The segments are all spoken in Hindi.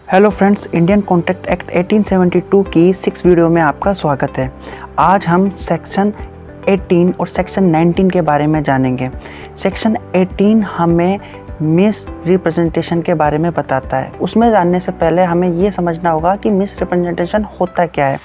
Hello friends, Indian contract act 1872 की 6 वीडियो में आपका स्वागत है। आज हम सेक्शन 18 और सेक्शन 19 के बारे में जानेंगे। सेक्शन 18 हमें मिस रिप्रेजेंटेशन के बारे में बताता है। उसमें जानने से पहले हमें ये समझना होगा कि मिस रिप्रेजेंटेशन होता क्या है।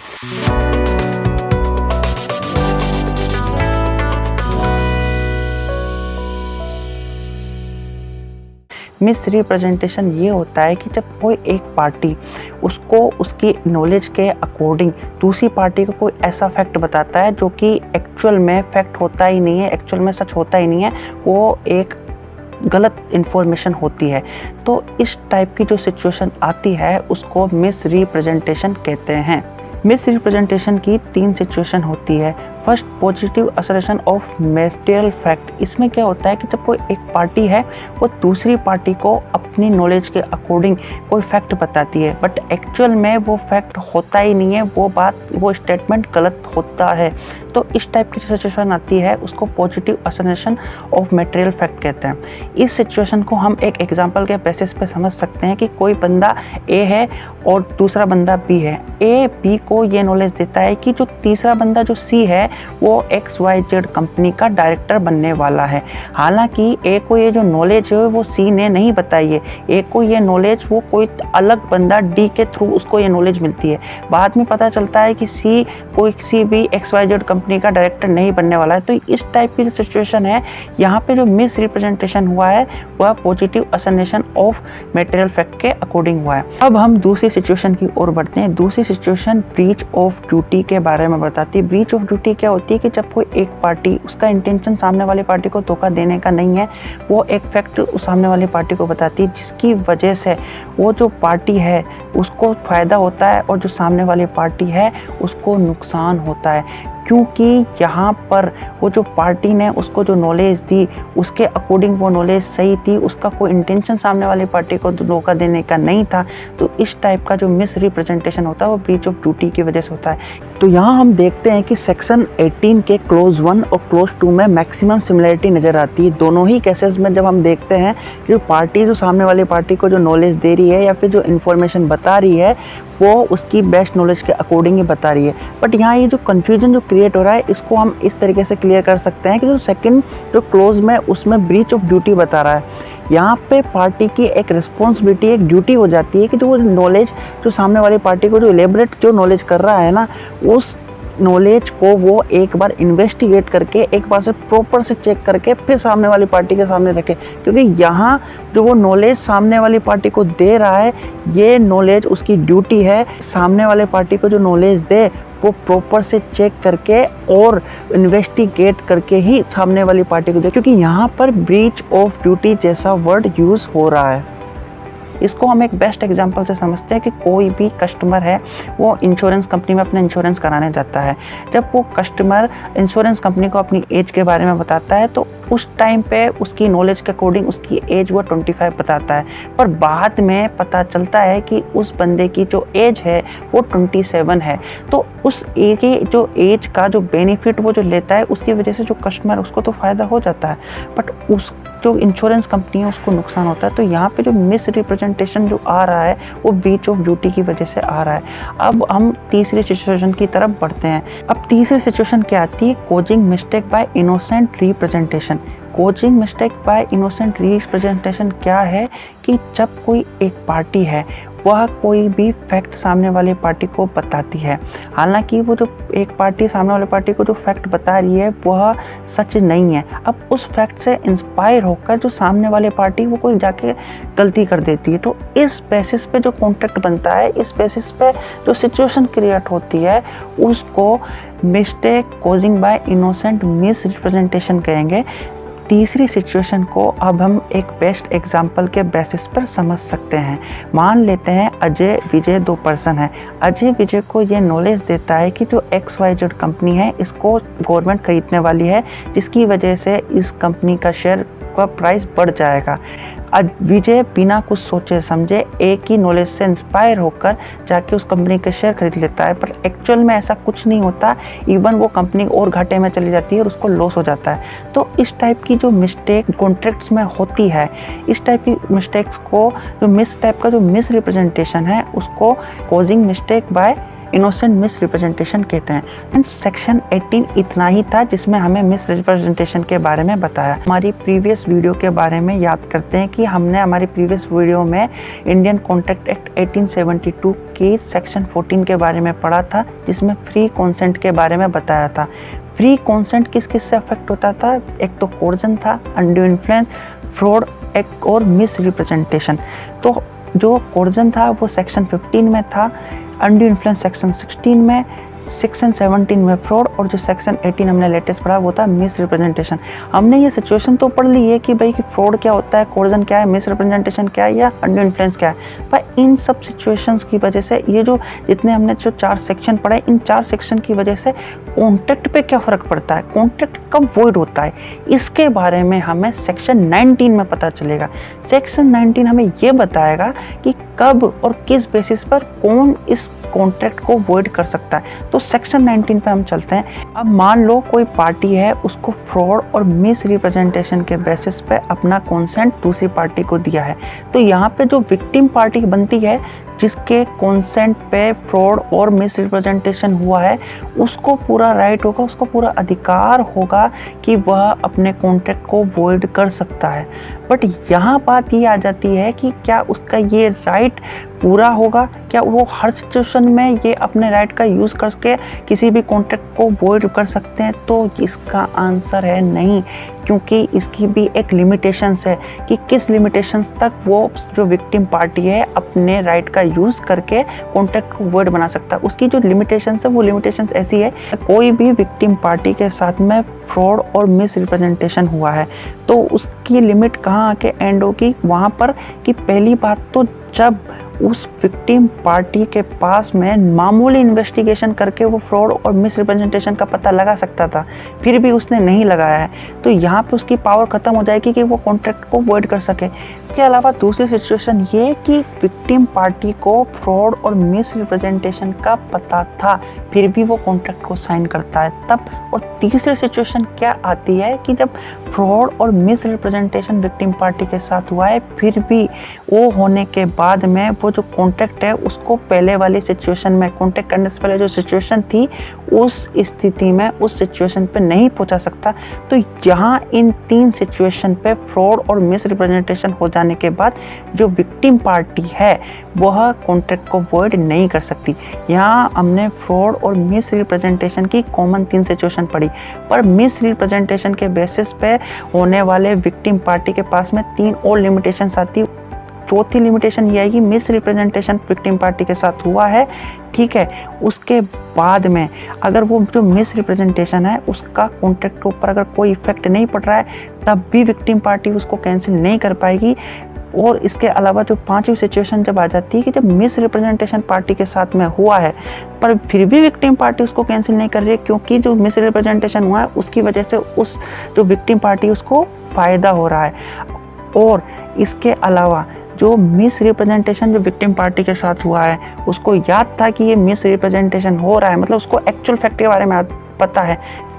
मिस रिप्रेजेंटेशन ये होता है कि जब कोई एक पार्टी उसको उसकी नॉलेज के अकॉर्डिंग दूसरी पार्टी को कोई ऐसा फैक्ट बताता है जो कि एक्चुअल में फैक्ट होता ही नहीं है, एक्चुअल में सच होता ही नहीं है, वो एक गलत इन्फॉर्मेशन होती है। तो इस टाइप की जो सिचुएशन आती है उसको मिस रिप्रेजेंटेशन कहते हैं। मिस रिप्रेजेंटेशन की 3 सिचुएशन होती है। First, positive assertion of material fact. इसमें क्या होता है कि जब कोई एक पार्टी है वो दूसरी पार्टी को अपनी नॉलेज के अकॉर्डिंग कोई फैक्ट बताती है, बट एक्चुअल में वो फैक्ट होता ही नहीं है, वो स्टेटमेंट गलत होता है। तो इस टाइप की सिचुएशन आती है उसको positive assertion of material fact कहते हैं। इस सिचुएशन को हम एक एग्जांपल के बेसिस पे समझ सकते हैं कि कोई बंदा ए है और दूसरा बंदा बी है। ए बी को ये नॉलेज देता है कि जो तीसरा बंदा जो सी है वो XYZ कंपनी का डायरेक्टर बनने वाला है। हालांकि ए को ये जो नॉलेज है वो सी ने नहीं बताई है। ए को ये नॉलेज वो कोई अलग बंदा डी के थ्रू उसको ये नॉलेज मिलती है। बाद में पता चलता है कि सी भी XYZ कंपनी का डायरेक्टर नहीं बनने वाला है। तो इस टाइप की सिचुएशन है, यहाँ पे जो मिस रिप्रेजेंटेशन हुआ है वह positive assertion of material fact के अकॉर्डिंग हुआ है। अब हम दूसरी सिचुएशन की ओर बढ़ते हैं। दूसरी सिचुएशन ब्रीच ऑफ ड्यूटी के बारे में बताती है। ब्रीच ऑफ ड्यूटी क्या होती है कि जब कोई एक पार्टी, उसका इंटेंशन सामने वाली पार्टी को धोखा देने का नहीं है, वो एक फैक्ट उस सामने वाली पार्टी को बताती है जिसकी वजह से वो जो पार्टी है उसको फायदा होता है और जो सामने वाली पार्टी है उसको नुकसान होता है। क्योंकि यहाँ पर वो जो पार्टी ने उसको जो नॉलेज दी उसके अकॉर्डिंग वो नॉलेज सही थी, उसका कोई इंटेंशन सामने वाली पार्टी को धोखा देने का नहीं था। तो इस टाइप का जो मिस रिप्रेजेंटेशन होता है वो ब्रीच ऑफ ड्यूटी की वजह से होता है। तो यहाँ हम देखते हैं कि सेक्शन 18 के क्लोज 1 और क्लोज 2 में मैक्सिमम सिमिलरिटी नज़र आती है। दोनों ही केसेस में जब हम देखते हैं कि जो पार्टी जो सामने वाली पार्टी को जो नॉलेज दे रही है या फिर जो इन्फॉर्मेशन बता रही है वो उसकी बेस्ट नॉलेज के अकॉर्डिंग ही बता रही है। बट यहाँ ये जो कन्फ्यूजन जो क्रिएट हो रहा है इसको हम इस तरीके से क्लियर कर सकते हैं कि जो सेकंड जो क्लोज में उसमें ब्रीच ऑफ ड्यूटी बता रहा है। यहाँ पे पार्टी की एक रिस्पॉन्सिबिलिटी, एक ड्यूटी हो जाती है कि जो वो नॉलेज जो सामने वाली पार्टी को जो इलेबरेट जो नॉलेज कर रहा है ना, उस नॉलेज को वो एक बार इन्वेस्टिगेट करके एक बार से प्रॉपर से चेक करके फिर सामने वाली पार्टी के सामने रखे। क्योंकि यहाँ जो वो नॉलेज सामने वाली पार्टी को दे रहा है ये नॉलेज उसकी ड्यूटी है सामने वाले पार्टी को जो नॉलेज दे वो प्रॉपर से चेक करके और इन्वेस्टिगेट करके ही सामने वाली पार्टी को दे। क्योंकि यहाँ पर ब्रीच ऑफ ड्यूटी जैसा वर्ड यूज़ हो रहा है। इसको हम एक बेस्ट एग्जांपल से समझते हैं कि कोई भी कस्टमर है वो इंश्योरेंस कंपनी में अपना इंश्योरेंस कराने जाता है। जब वो कस्टमर इंश्योरेंस कंपनी को अपनी एज के बारे में बताता है तो उस टाइम पे उसकी नॉलेज के अकॉर्डिंग उसकी एज वो 25 बताता है, पर बाद में पता चलता है कि उस बंदे की जो एज है वो 27 है। तो उस एक जो एज का जो बेनिफिट वो जो लेता है उसकी वजह से जो कस्टमर उसको तो फ़ायदा हो जाता है, बट उस जो इंश्योरेंस कंपनी है उसको नुकसान होता है। तो यहाँ पे जो मिस रिप्रेजेंटेशन जो आ रहा है वो ब्रीच ऑफ ड्यूटी की वजह से आ रहा है। अब हम तीसरी सिचुएशन की तरफ बढ़ते हैं। अब तीसरी सिचुएशन क्या आती है? Causing mistake by innocent representation. Causing mistake by innocent representation क्या है कि जब कोई एक पार्टी है वह कोई भी फैक्ट सामने वाली पार्टी को बताती है, हालांकि वो जो एक पार्टी सामने वाली पार्टी को जो फैक्ट बता रही है वह सच नहीं है। अब उस फैक्ट से इंस्पायर होकर जो सामने वाली पार्टी वो कोई जाके गलती कर देती है। तो इस बेसिस पे जो कॉन्ट्रैक्ट बनता है, इस बेसिस पे जो सिचुएशन क्रिएट होती है उसको mistake causing by innocent misrepresentation कहेंगे। तीसरी सिचुएशन को अब हम एक बेस्ट एग्जाम्पल के बेसिस पर समझ सकते हैं। मान लेते हैं अजय विजय 2 पर्सन है। अजय विजय को ये नॉलेज देता है कि जो XYZ कंपनी है इसको गवर्नमेंट खरीदने वाली है, जिसकी वजह से इस कंपनी का शेयर का प्राइस बढ़ जाएगा। विजय बिना कुछ सोचे समझे एक ही नॉलेज से इंस्पायर होकर जाके उस कंपनी के शेयर खरीद लेता है, पर एक्चुअल में ऐसा कुछ नहीं होता। इवन वो कंपनी और घाटे में चली जाती है और उसको लॉस हो जाता है। तो इस टाइप की जो मिस्टेक कॉन्ट्रैक्ट्स में होती है, इस टाइप की मिस्टेक्स को जो मिस रिप्रेजेंटेशन है उसको causing mistake by innocent miss representation कहते हैं। एंड सेक्शन 18 इतना ही था जिसमें हमें मिस रिप्रेजेंटेशन के बारे में बताया। हमारी प्रीवियस वीडियो के बारे में याद करते हैं कि हमने हमारी प्रीवियस वीडियो में इंडियन कॉन्ट्रैक्ट एक्ट 1872 की सेक्शन 14 के बारे में पढ़ा था, जिसमें फ्री कॉन्सेंट के बारे में बताया था। फ्री कॉन्सेंट किस किस से अफेक्ट होता था? एक तो कोर्जन था, अनड्यू इन्फ्लुएंस, फ्रॉड एक्ट और मिस रिप्रेजेंटेशन। तो जो कोर्जन था वो सेक्शन 15 में था, अनड्यू इन्फ्लुएंस सेक्शन 16 में, सेक्शन 17 में फ्रॉड, और जो सेक्शन 18 हमने लेटेस्ट पढ़ा वो था मिस रिप्रेजेंटेशन। हमने ये सिचुएशन तो पढ़ ली है कि भाई कि फ्रॉड क्या होता है, कोर्जन क्या है, मिस रिप्रेजेंटेशन क्या है या अनड्यू इन्फ्लुएंस क्या है, पर इन सब सिचुएशंस की वजह से ये जो जितने हमने जो 4 सेक्शन पढ़े, इन 4 सेक्शन की वजह से कॉन्ट्रैक्ट पे क्या फ़र्क पड़ता है, कॉन्ट्रैक्ट कब वॉइड होता है, इसके बारे में हमें सेक्शन 19 में पता चलेगा। सेक्शन 19 हमें ये बताएगा कि कब और किस बेसिस पर कौन इस कॉन्ट्रैक्ट को वॉइड कर सकता है। तो सेक्शन 19 पे हम चलते हैं। अब मान लो कोई पार्टी है, उसको फ्रॉड और मिस रिप्रेजेंटेशन के बेसिस पे अपना कॉन्सेंट दूसरी पार्टी को दिया है, तो यहाँ पे जो विक्टिम पार्टी बनती है जिसके कॉन्सेंट पे फ्रॉड और मिस रिप्रेजेंटेशन हुआ है, उसको पूरा राइट होगा, उसको पूरा अधिकार होगा कि वह अपने कॉन्ट्रैक्ट को वॉइड कर सकता है। बट यहाँ बात ये आ जाती है कि क्या उसका ये राइट पूरा होगा, क्या वो हर सिचुएशन में ये अपने राइट का यूज़ करके किसी भी कॉन्ट्रैक्ट को वॉइड कर सकते हैं? तो इसका आंसर है नहीं, क्योंकि इसकी भी एक लिमिटेशंस है कि किस लिमिटेशंस तक वो जो विक्टिम पार्टी है अपने राइट का यूज़ करके कॉन्ट्रैक्ट को वॉइड बना सकता है। उसकी जो लिमिटेशंस है वो लिमिटेशंस ऐसी है, कोई भी विक्टिम पार्टी के साथ में फ्रॉड और मिस रिप्रेजेंटेशन हुआ है तो उसकी लिमिट कहाँ आके एंड होगी? वहाँ पर कि पहली बात तो जब उस विक्टिम पार्टी के पास में मामूली इन्वेस्टिगेशन करके वो फ्रॉड और मिस रिप्रेजेंटेशन का पता लगा सकता था, फिर भी उसने नहीं लगाया है, तो यहाँ पे उसकी पावर ख़त्म हो जाएगी कि वो कॉन्ट्रैक्ट को वॉइड कर सके। इसके अलावा दूसरी सिचुएशन ये कि विक्टिम पार्टी को फ्रॉड और मिस रिप्रेजेंटेशन का पता था, फिर भी वो कॉन्ट्रैक्ट को साइन करता है तब। और तीसरी सिचुएशन क्या आती है कि जब फ्रॉड और मिस रिप्रेजेंटेशन विक्टिम पार्टी के साथ हुआ है, फिर भी वो होने के बाद में वो जो कॉन्ट्रैक्ट है उसको पहले वाली सिचुएशन में, कॉन्ट्रैक्ट करने से पहले जो सिचुएशन थी उस स्थिति में, उस सिचुएशन पे नहीं पहुंचा सकता। तो यहाँ इन 3 सिचुएशन पे फ्रॉड और मिस रिप्रेजेंटेशन हो जाने के बाद जो विक्टिम पार्टी है वह कॉन्ट्रैक्ट को वॉइड नहीं कर सकती। यहाँ हमने फ्रॉड और मिस रिप्रेजेंटेशन की कॉमन 3 सिचुएशन पढ़ी, पर मिस रिप्रेजेंटेशन के बेसिस पे होने वाले विक्टिम पार्टी के पास में 3 और लिमिटेशंस आती। चौथी लिमिटेशन ये है कि मिस रिप्रेजेंटेशन विक्टिम पार्टी के साथ हुआ है, ठीक है, उसके बाद में अगर वो जो मिस रिप्रेजेंटेशन है उसका कॉन्ट्रैक्ट के ऊपर अगर कोई इफेक्ट नहीं पड़ रहा है, तब भी विक्टिम पार्टी उसको कैंसिल नहीं कर पाएगी। और इसके अलावा जो 5वीं सिचुएशन जब आ जाती है कि जब मिस रिप्रेजेंटेशन पार्टी के साथ में हुआ है पर फिर भी विक्टिम पार्टी उसको कैंसिल नहीं कर रही है, क्योंकि जो मिस रिप्रेजेंटेशन हुआ है उसकी वजह से उस जो विक्टिम पार्टी उसको फ़ायदा हो रहा है। और इसके अलावा जो मिस रिप्रेजेंटेशन जो विक्टिम पार्टी के साथ हुआ है उसको याद था कि ये मिस रिप्रेजेंटेशन हो रहा है, मतलब उसको एक्चुअल फैक्ट के बारे में पता है।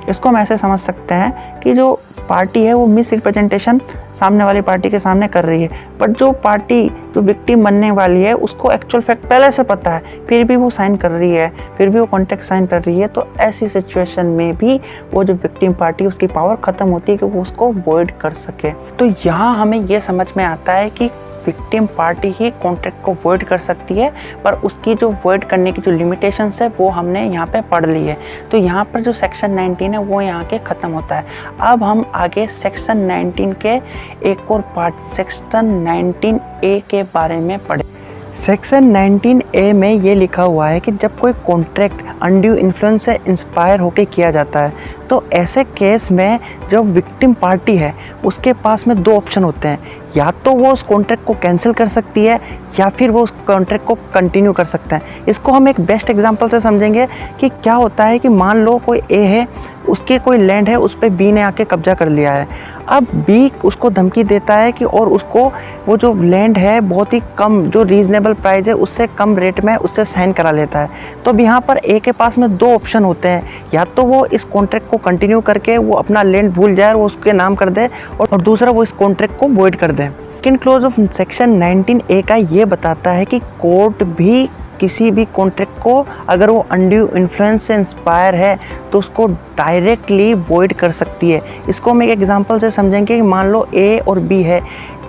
इसको हम ऐसे समझ सकते हैं कि जो पार्टी है वो मिस रिप्रेजेंटेशन सामने वाली पार्टी के सामने कर रही है, बट जो पार्टी जो विक्टिम बनने वाली है उसको एक्चुअल फैक्ट पहले से पता है, फिर भी वो साइन कर रही है, फिर भी वो कॉन्ट्रैक्ट साइन कर रही है। तो ऐसी सिचुएशन में भी वो जो विक्टिम पार्टी उसकी पावर ख़त्म होती है कि वो उसको वॉइड कर सके। तो यहाँ हमें ये समझ में आता है कि विक्टिम पार्टी ही कॉन्ट्रैक्ट को वॉइड कर सकती है, पर उसकी जो वॉइड करने की जो लिमिटेशंस है वो हमने यहाँ पे पढ़ ली है। तो यहाँ पर जो सेक्शन 19 है वो यहाँ के ख़त्म होता है। अब हम आगे सेक्शन 19 के एक और पार्ट सेक्शन 19A के बारे में पढ़ें। सेक्शन 19A में ये लिखा हुआ है कि जब कोई कॉन्ट्रैक्ट अनड्यू इन्फ्लुएंस से इंस्पायर होकर किया जाता है, तो ऐसे केस में जो विक्टिम पार्टी है उसके पास में 2 ऑप्शन होते हैं, या तो वो उस कॉन्ट्रैक्ट को कैंसिल कर सकती है या फिर वो उस कॉन्ट्रैक्ट को कंटिन्यू कर सकता है। इसको हम एक बेस्ट एग्जांपल से समझेंगे कि क्या होता है कि मान लो कोई ए है, उसके कोई लैंड है, उस पर बी ने आके कब्जा कर लिया है। अब बी उसको धमकी देता है कि और उसको वो जो लैंड है बहुत ही कम, जो रीजनेबल प्राइस है उससे कम रेट में उससे साइन करा लेता है। तो अब यहाँ पर ए के पास में दो ऑप्शन होते हैं, या तो वो इस कॉन्ट्रैक्ट को कंटिन्यू करके वो अपना लैंड भूल जाए और वो उसके नाम कर दे, और दूसरा वो इस कॉन्ट्रैक्ट को वॉइड कर दे। Second clause of section 19A का ये बताता है कि कोर्ट भी किसी भी कॉन्ट्रैक्ट को अगर वो अनड्यू इन्फ्लुएंस से इंस्पायर है तो उसको डायरेक्टली वॉइड कर सकती है। इसको हम एक एग्जांपल से समझेंगे कि मान लो ए और बी है,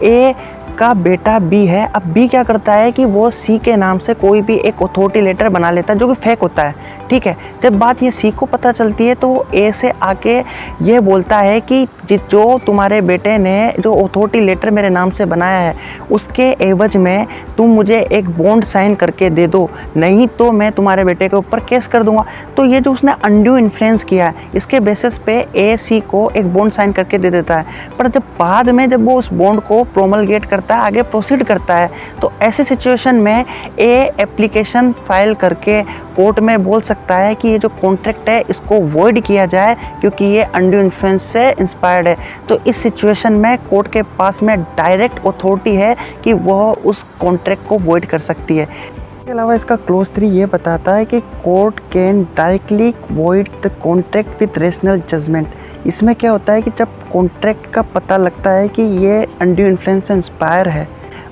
ए का बेटा बी है। अब बी क्या करता है कि वो सी के नाम से कोई भी एक अथॉरिटी लेटर बना लेता है जो कि फेक होता है, ठीक है। जब बात ये सी को पता चलती है तो वो ए से आके ये बोलता है कि जो तुम्हारे बेटे ने जो अथॉरिटी लेटर मेरे नाम से बनाया है उसके एवज में तुम मुझे एक बॉन्ड साइन करके दे दो, नहीं तो मैं तुम्हारे बेटे के ऊपर केस कर दूंगा। तो ये जो उसने अनड्यू इन्फ्लुएंस किया है इसके बेसिस पे ए सी को एक बॉन्ड साइन करके दे देता है। पर जब बाद में जब वो उस बॉन्ड को प्रोमलगेट करता है, आगे प्रोसीड करता है, तो ऐसे सिचुएशन में ए एप्लीकेशन फाइल करके कोर्ट में बोल सकता है कि ये जो कॉन्ट्रैक्ट है इसको वॉइड किया जाए क्योंकि ये अनड्यू इन्फ्लुएंस से इंस्पायर्ड है। तो इस सिचुएशन में कोर्ट के पास में डायरेक्ट अथॉरिटी है कि वह उस कॉन्ट्रैक्ट को वॉइड कर सकती है। इसके अलावा इसका क्लोज 3 ये बताता है कि court can directly void the contract with rational judgement. इसमें क्या होता है कि जब कॉन्ट्रैक्ट का पता लगता है कि ये अनड्यू इन्फ्लुएंस से इंस्पायर है,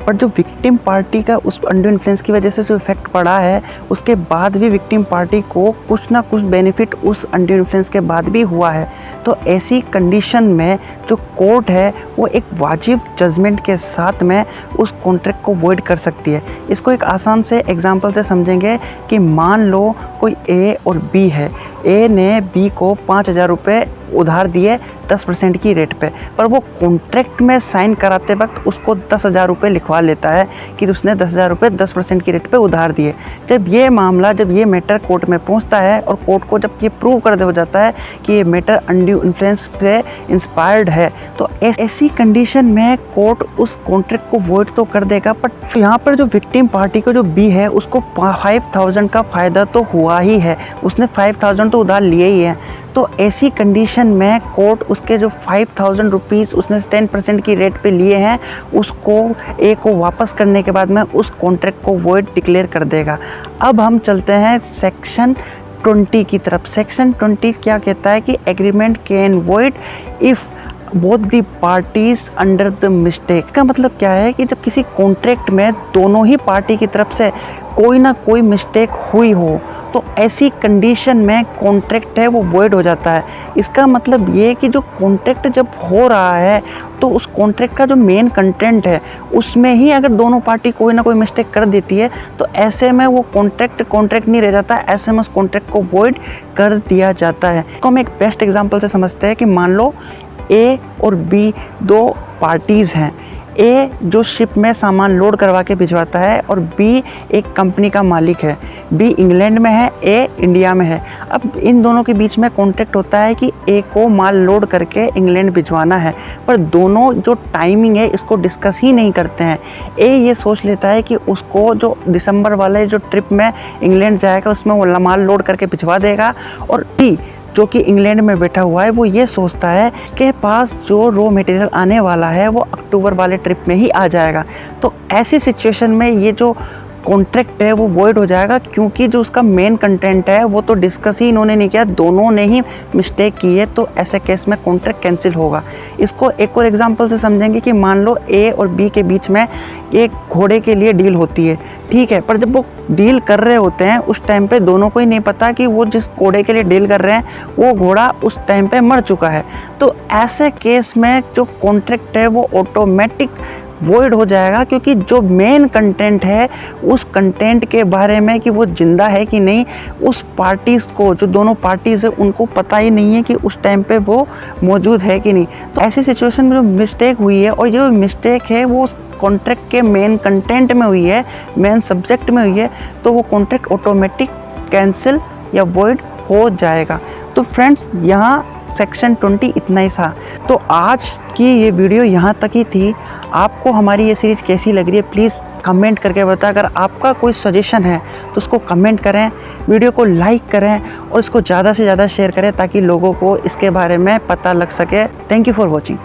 पर जो विक्टिम पार्टी का उस अनड्यू इन्फ्लुएंस की वजह से जो इफेक्ट पड़ा है उसके बाद भी विक्टिम पार्टी को कुछ ना कुछ बेनिफिट उस अनड्यू इन्फ्लुएंस के बाद भी हुआ है, तो ऐसी कंडीशन में जो कोर्ट है वो एक वाजिब जजमेंट के साथ में उस कॉन्ट्रैक्ट को वॉइड कर सकती है। इसको एक आसान से एग्जांपल से समझेंगे कि मान लो कोई ए और बी है, ए ने बी को 5,000 रुपये उधार दिए 10% की रेट पे, पर वो कॉन्ट्रैक्ट में साइन कराते वक्त उसको 10,000 रुपये लिखवा लेता है कि उसने 10,000 रुपये 10% की रेट पे उधार दिए। जब ये मैटर कोर्ट में पहुंचता है और कोर्ट को जब ये प्रूव कर दे हो जाता है कि ये मैटर अनड्यू इन्फ्लुएंस से इंस्पायर्ड है, तो ऐसी कंडीशन में कोर्ट उस कॉन्ट्रैक्ट को वॉइड तो कर देगा। बट यहाँ पर जो विक्टिम पार्टी को जो बी है उसको 5,000 का फ़ायदा तो हुआ ही है, उसने 5,000 तो उधार लिए ही है। तो ऐसी कंडीशन में कोर्ट उसके जो 5,000 रुपीज़ उसने 10% की रेट पे लिए हैं उसको ए को वापस करने के बाद में उस कॉन्ट्रैक्ट को वॉइड डिक्लेयर कर देगा। अब हम चलते हैं सेक्शन 20 की तरफ। सेक्शन 20 क्या कहता है कि agreement can void if both the parties under the mistake. का मतलब क्या है कि जब किसी कॉन्ट्रैक्ट में दोनों ही पार्टी की तरफ से कोई ना कोई मिस्टेक हुई हो तो ऐसी कंडीशन में कॉन्ट्रैक्ट है वो वॉइड हो जाता है। इसका मतलब ये कि जो कॉन्ट्रैक्ट जब हो रहा है तो उस कॉन्ट्रैक्ट का जो मेन कंटेंट है उसमें ही अगर दोनों पार्टी कोई ना कोई मिस्टेक कर देती है तो ऐसे में वो कॉन्ट्रैक्ट नहीं रह जाता, ऐसे में उस कॉन्ट्रैक्ट को वॉइड कर दिया जाता है। तो हम एक बेस्ट एग्जांपल से समझते हैं कि मान लो ए और बी दो पार्टीज़ हैं। ए जो शिप में सामान लोड करवा के भिजवाता है और बी एक कंपनी का मालिक है। बी इंग्लैंड में है, ए इंडिया में है। अब इन दोनों के बीच में कॉन्ट्रैक्ट होता है कि ए को माल लोड करके इंग्लैंड भिजवाना है, पर दोनों जो टाइमिंग है इसको डिस्कस ही नहीं करते हैं। ए ये सोच लेता है कि उसको जो दिसंबर वाले जो ट्रिप में इंग्लैंड जाएगा उसमें वो माल लोड करके भिजवा देगा, और बी जो कि इंग्लैंड में बैठा हुआ है वो ये सोचता है कि पास जो रॉ मटेरियल आने वाला है वो अक्टूबर वाले ट्रिप में ही आ जाएगा। तो ऐसी सिचुएशन में ये जो कॉन्ट्रैक्ट है वो वॉइड हो जाएगा क्योंकि जो उसका मेन कंटेंट है वो तो डिस्कस ही इन्होंने नहीं किया, दोनों ने ही मिस्टेक की है। तो ऐसे केस में कॉन्ट्रैक्ट कैंसिल होगा। इसको एक और एग्जांपल से समझेंगे कि मान लो ए और बी के बीच में एक घोड़े के लिए डील होती है, ठीक है, पर जब वो डील कर रहे होते हैं उस टाइम पे दोनों को ही नहीं पता कि वो जिस घोड़े के लिए डील कर रहे हैं वो घोड़ा उस टाइम पे मर चुका है। तो ऐसे केस में जो कॉन्ट्रैक्ट है वो ऑटोमेटिक वॉइड हो जाएगा क्योंकि जो मेन कंटेंट है उस कंटेंट के बारे में कि वो जिंदा है कि नहीं उस पार्टीज़ को, जो दोनों पार्टीज़ है उनको पता ही नहीं है कि उस टाइम पे वो मौजूद है कि नहीं। तो ऐसी सिचुएशन में जो मिस्टेक हुई है और जो मिस्टेक है वो उस कॉन्ट्रैक्ट के मेन कंटेंट में हुई है, मेन सब्जेक्ट में हुई है, तो वो कॉन्ट्रैक्ट ऑटोमेटिक कैंसिल या वॉइड हो जाएगा। तो फ्रेंड्स यहाँ सेक्शन 20 इतना ही था। तो आज की ये वीडियो यहाँ तक ही थी। आपको हमारी ये सीरीज़ कैसी लग रही है प्लीज़ कमेंट करके बताएं। अगर आपका कोई सजेशन है तो उसको कमेंट करें, वीडियो को लाइक करें और इसको ज़्यादा से ज़्यादा शेयर करें ताकि लोगों को इसके बारे में पता लग सके। Thank you for watching.